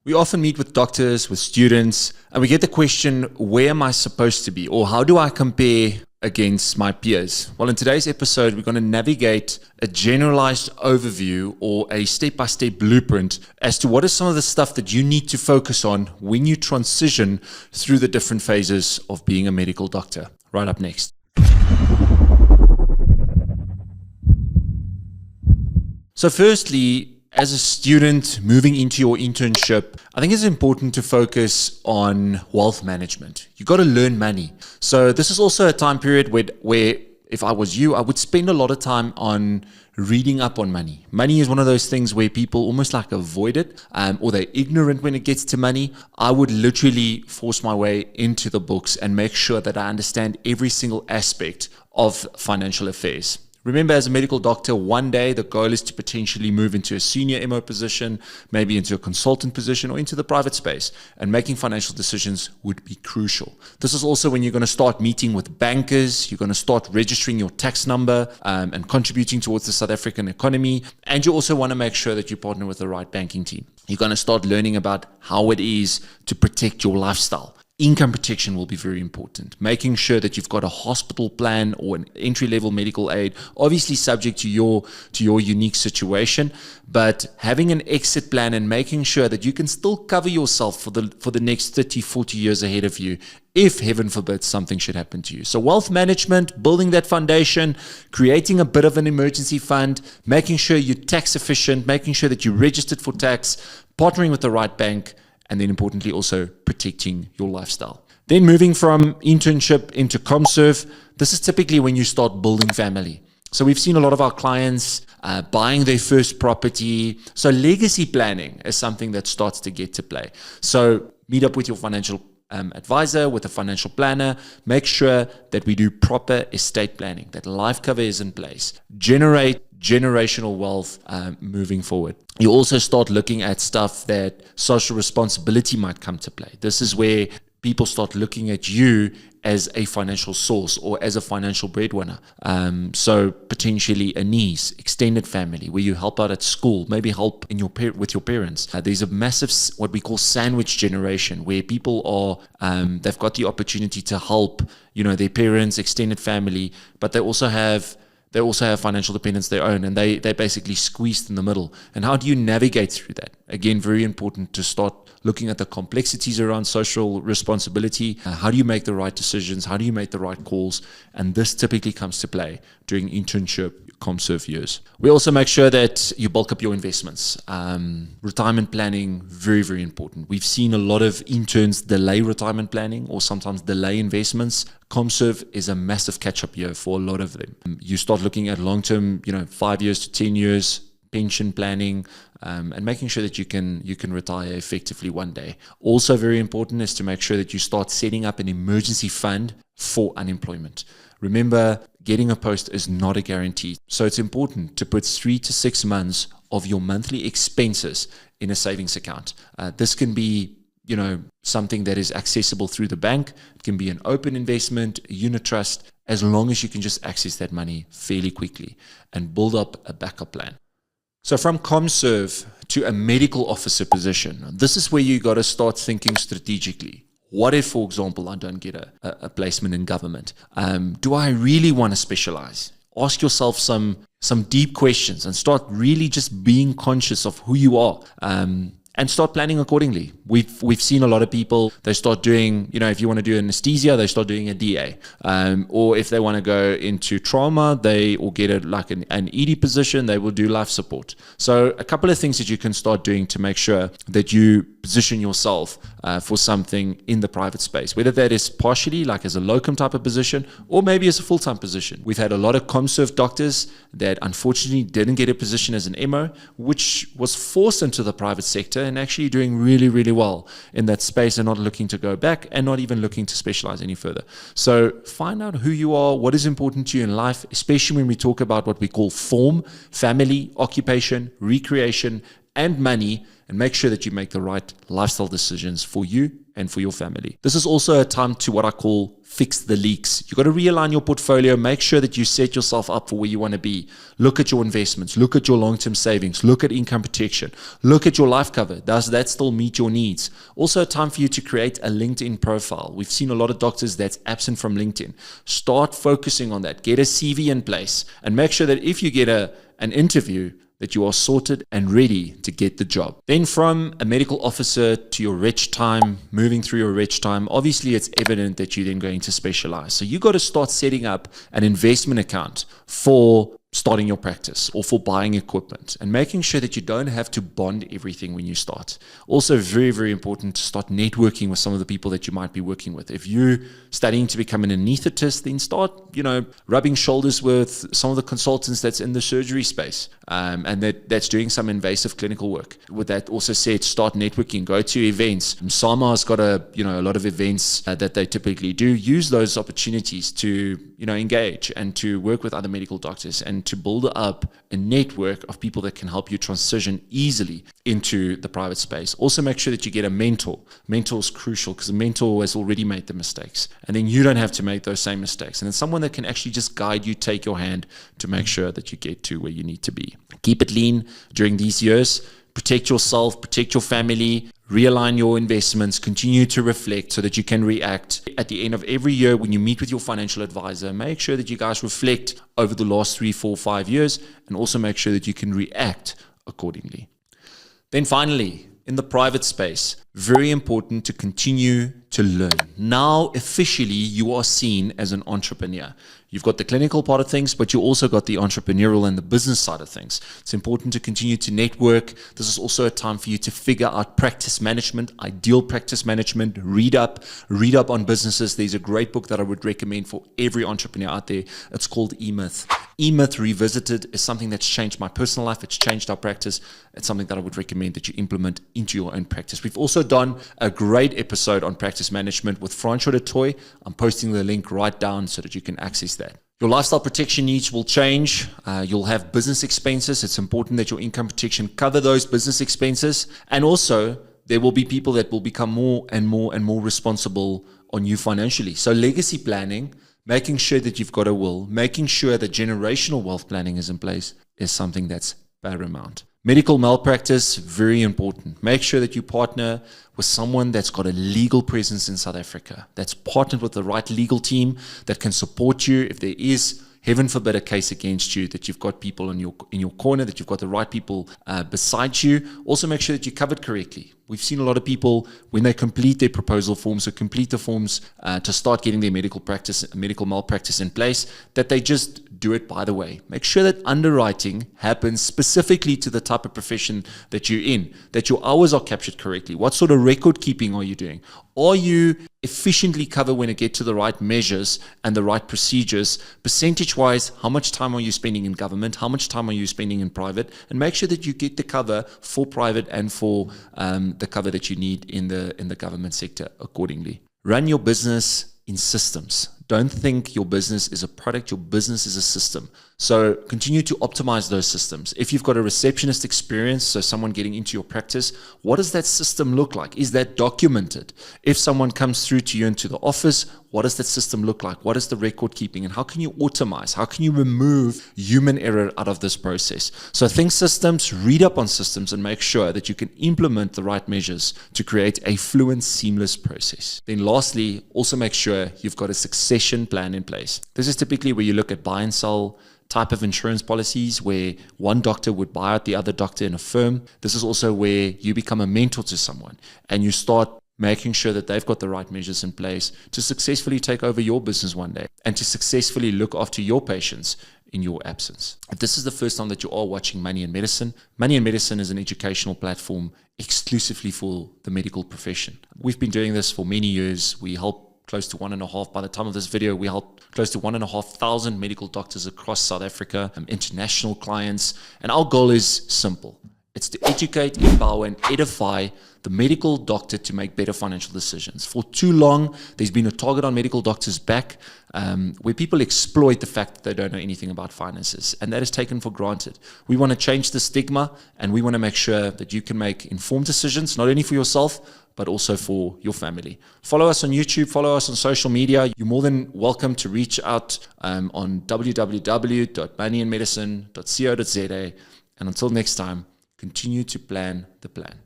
We often meet with doctors, with students, and we get the question, where am I supposed to be? Or how do I compare against my peers? Well, in today's episode, we're going to navigate a generalized overview or a step-by-step blueprint as to what is some of the stuff that you need to focus on when you transition through the different phases of being a medical doctor. Right up next. So firstly, as a student moving into your internship, I think it's important to focus on wealth management. You got to learn money. So this is also a time period where if I was you, I would spend a lot of time on reading up on money. Money is one of those things where people almost like avoid it, or they're ignorant when it gets to money. I would literally force my way into the books and make sure that I understand every single aspect of financial affairs. Remember, as a medical doctor, one day the goal is to potentially move into a senior MO position, maybe into a consultant position or into the private space. And making financial decisions would be crucial. This is also when you're going to start meeting with bankers, you're going to start registering your tax number and contributing towards the South African economy. And you also want to make sure that you partner with the right banking team. You're going to start learning about how it is to protect your lifestyle. Income protection will be very important. Making sure that you've got a hospital plan or an entry-level medical aid, obviously subject to your unique situation, but having an exit plan and making sure that you can still cover yourself for the next 30, 40 years ahead of you, if heaven forbid something should happen to you. So wealth management, building that foundation, creating a bit of an emergency fund, making sure you're tax efficient, making sure that you're registered for tax, partnering with the right bank, and then importantly also protecting your lifestyle. Then moving from internship into ComServe, this is typically when you start building family. So we've seen a lot of our clients buying their first property. So legacy planning is something that starts to get to play. So meet up with your financial advisor, with a financial planner, make sure that we do proper estate planning, that life cover is in place, generate generational wealth moving forward. You also start looking at stuff that social responsibility might come to play. This is where people start looking at you as a financial source or as a financial breadwinner. So potentially a niece, extended family, where you help out at school, maybe help with your parents. There's a massive, what we call sandwich generation, where people are, they've got the opportunity to help, their parents, extended family, but they also have financial dependence of their own, and they're basically squeezed in the middle. And how do you navigate through that? Again, very important to start looking at the complexities around social responsibility. How do you make the right decisions? How do you make the right calls? And this typically comes to play during internship, ComServe years. We also make sure that you bulk up your investments. Retirement planning, very, very important. We've seen a lot of interns delay retirement planning or sometimes delay investments. ComServe is a massive catch-up year for a lot of them. You start looking at long-term, 5 years to 10 years, pension planning, and making sure that you can retire effectively one day. Also very important is to make sure that you start setting up an emergency fund for unemployment. Remember, getting a post is not a guarantee. So it's important to put 3 to 6 months of your monthly expenses in a savings account. This can be something that is accessible through the bank. It can be an open investment, a unit trust, as long as you can just access that money fairly quickly and build up a backup plan. So from ComServe to a medical officer position, this is where you got to start thinking strategically. What if, for example, I don't get a placement in government? Do I really want to specialize? Ask yourself some deep questions and start really just being conscious of who you are. And start planning accordingly. We've seen a lot of people, they start doing, if you want to do anesthesia, they start doing a DA. Or if they want to go into trauma, they will get an ED position, they will do life support. So a couple of things that you can start doing to make sure that you position yourself for something in the private space, whether that is partially like as a locum type of position or maybe as a full-time position. We've had a lot of ComServe doctors that unfortunately didn't get a position as an MO, which was forced into the private sector and actually doing really, really well in that space and not looking to go back and not even looking to specialize any further. So find out who you are, what is important to you in life, especially when we talk about what we call form, family, occupation, recreation, and money, and make sure that you make the right lifestyle decisions for you and for your family. This is also a time to what I call fix the leaks. You got to realign your portfolio, make sure that you set yourself up for where you want to be. Look at your investments, look at your long-term savings, look at income protection, look at your life cover. Does that still meet your needs? Also a time for you to create a LinkedIn profile. We've seen a lot of doctors that's absent from LinkedIn. Start focusing on that. Get a CV in place and make sure that if you get an interview, that you are sorted and ready to get the job. Then from a medical officer to your rich time, moving through your rich time, obviously it's evident that you're then going to specialize. So you got to start setting up an investment account for starting your practice or for buying equipment and making sure that you don't have to bond everything when you start. Also very, very important to start networking with some of the people that you might be working with. If you're studying to become an anesthetist, then start, rubbing shoulders with some of the consultants that's in the surgery space and that's doing some invasive clinical work. With that also said, start networking, go to events. SAMA's got a lot of events that they typically do. Use those opportunities to, engage and to work with other medical doctors and to build up a network of people that can help you transition easily into the private space. Also make sure that you get a mentor. Mentor is crucial because the mentor has already made the mistakes and then you don't have to make those same mistakes. And then someone that can actually just guide you, take your hand to make sure that you get to where you need to be. Keep it lean during these years. Protect yourself, protect your family, realign your investments, continue to reflect so that you can react. At the end of every year, when you meet with your financial advisor, make sure that you guys reflect over the last 3, 4, 5 years and also make sure that you can react accordingly. Then finally, in the private space, very important to continue to learn. Now, officially, you are seen as an entrepreneur. You've got the clinical part of things, but you also got the entrepreneurial and the business side of things. It's important to continue to network. This is also a time for you to figure out practice management, ideal practice management, read up on businesses. There's a great book that I would recommend for every entrepreneur out there. It's called E-Myth. E-Myth Revisited is something that's changed my personal life. It's changed our practice. It's something that I would recommend that you implement into your own practice. We've also done a great episode on practice management with Francois de Toy. I'm posting the link right down so that you can access that. Your lifestyle protection needs will change. You'll have business expenses. It's important that your income protection cover those business expenses. And also, there will be people that will become more and more responsible on you financially. So legacy planning, making sure that you've got a will, making sure that generational wealth planning is in place is something that's paramount. Medical malpractice, very important. Make sure that you partner with someone that's got a legal presence in South Africa, that's partnered with the right legal team that can support you if there is, heaven forbid, a case against you, that you've got people in your corner, that you've got the right people beside you. Also make sure that you're covered correctly. We've seen a lot of people, when they complete their proposal forms or complete the forms to start getting their medical malpractice in place, that they just do it by the way. Make sure that underwriting happens specifically to the type of profession that you're in, that your hours are captured correctly. What sort of record keeping are you doing? Are you efficiently covered when it gets to the right measures and the right procedures? Percentage-wise, how much time are you spending in government? How much time are you spending in private? And make sure that you get the cover for private and for the cover that you need in the government sector accordingly. Run your business in systems. Don't think your business is a product, your business is a system. So continue to optimize those systems. If you've got a receptionist experience, so someone getting into your practice, what does that system look like? Is that documented? If someone comes through to you into the office, what does that system look like? What is the record keeping? And how can you automate? How can you remove human error out of this process? So think systems, read up on systems, and make sure that you can implement the right measures to create a fluent, seamless process. Then lastly, also make sure you've got a succession plan in place. This is typically where you look at buy and sell type of insurance policies where one doctor would buy out the other doctor in a firm. This is also where you become a mentor to someone and you start making sure that they've got the right measures in place to successfully take over your business one day and to successfully look after your patients in your absence. If this is the first time that you are watching Money and Medicine, Money and Medicine is an educational platform exclusively for the medical profession. We've been doing this for many years. We help close to 1.5, by the time of this video, we help close to 1,500 medical doctors across South Africa, international clients. And our goal is simple. It's to educate, empower, and edify the medical doctor to make better financial decisions. For too long, there's been a target on medical doctors' back where people exploit the fact that they don't know anything about finances, and that is taken for granted. We want to change the stigma, and we want to make sure that you can make informed decisions, not only for yourself, but also for your family. Follow us on YouTube, follow us on social media. You're more than welcome to reach out on www.moneyandmedicine.co.za. And until next time, continue to plan the plan.